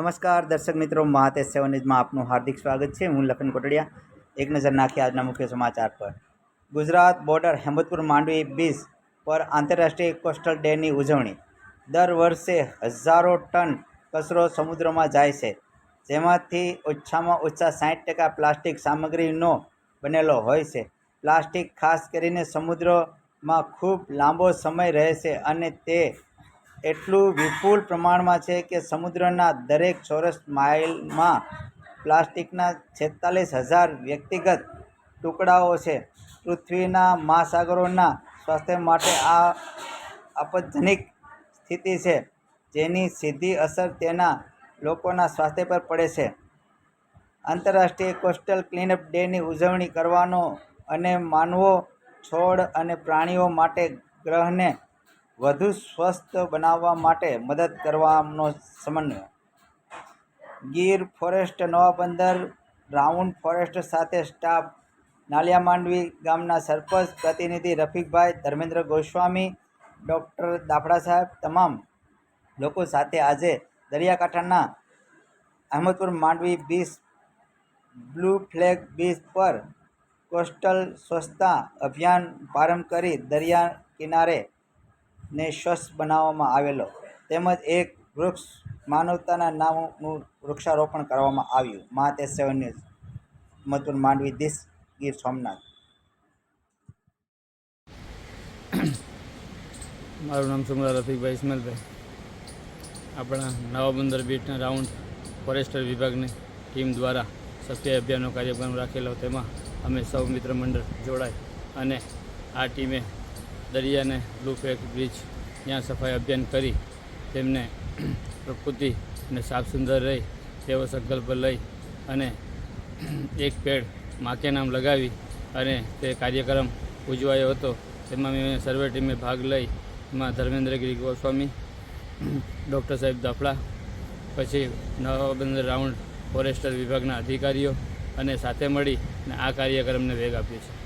નમસ્કાર દર્શક મિત્રો, મહાતેજ 7 ન્યૂઝમાં આપનું હાર્દિક સ્વાગત છે। હું લખન કોટડિયા। એક નજર નાખીએ આજના મુખ્ય સમાચાર પર। ગુજરાત બોર્ડર હેમતપુર માંડવી બીચ પર આંતરરાષ્ટ્રીય કોસ્ટલ ડેની ઉજવણી। દર વર્ષે હજારો ટન કચરો સમુદ્રમાં જાય છે, જેમાંથી ઓછામાં ઓછા 60% પ્લાસ્ટિક સામગ્રીનો બનેલો હોય છે। પ્લાસ્ટિક ખાસ કરીને સમુદ્રમાં ખૂબ લાંબો સમય રહે છે અને તે એટલું વિપુલ પ્રમાણમાં છે કે સમુદ્રના દરેક ચોરસ માઇલમાં પ્લાસ્ટિકના 46,000 વ્યક્તિગત ટુકડાઓ છે। પૃથ્વીના મહાસાગરોના સ્વાસ્થ્ય માટે આ આપત્તિજનક સ્થિતિ છે, જેની સીધી અસર તેના લોકોના સ્વાસ્થ્ય પર પડે છે। આંતરરાષ્ટ્રીય કોસ્ટલ ક્લીનઅપ ડેની ઉજવણી કરવાનો અને માનવો, છોડ અને પ્રાણીઓ માટે ગ્રહને વધુ સ્વસ્થ બનાવવા માટે મદદ કરવાનો સમન્વય। Gir forest Navabandar round forest સાથે સ્ટાફ। નાલિયા માંડવી ગામના સરપંચ પ્રતિનિધિ રફીકભાઈ, ધર્મેન્દ્ર ગોસ્વામી, ડૉક્ટર દાફડા સાહેબ તમામ લોકો સાથે આજે દરિયાકાંઠાના Ahmedpur Mandvi beach blue flag beach પર કોસ્ટલ સ્વચ્છતા અભિયાન પ્રારંભ કરી દરિયા કિનારે ને સ્વચ્છ બનાવવામાં આવેલો, તેમજ એક વૃક્ષ માનવતાના નામનું વૃક્ષારોપણ કરવામાં આવ્યું। મહાતેજ 7 ન્યૂઝ, અહેમદપુર માંડવી દીસ, ગીર સોમનાથ। મારું નામ સુમરા રફીકભાઈ ઇસ્માઇલભાઈ। આપણા નવાબંદર બીચના રાઉન્ડ ફોરેસ્ટર વિભાગની ટીમ દ્વારા સફાઈ અભિયાનનો કાર્યક્રમ રાખેલો, તેમાં અમે સૌ મિત્ર મંડળ જોડાઈ અને આ ટીમે દરિયાને બ્લુ ફ્લેગ બ્રિજ ત્યાં સફાઈ અભિયાન કરી તેમને પ્રકૃતિ અને સાફ સુંદર રહે તેવો સંકલ્પ લઈ અને એક પેડ માં કે નામ લગાવી અને તે કાર્યક્રમ ઉજવાયો હતો। તેમાં મેં સર્વે ટીમે ભાગ લઈ, એમાં ધર્મેન્દ્રગીરી ગોસ્વામી, ડૉક્ટર સાહેબ દાફડા, પછી નવાબંદર રાઉન્ડ ફોરેસ્ટર વિભાગના અધિકારીઓ અને સાથે મળીને આ કાર્યક્રમને વેગ આપ્યો છે।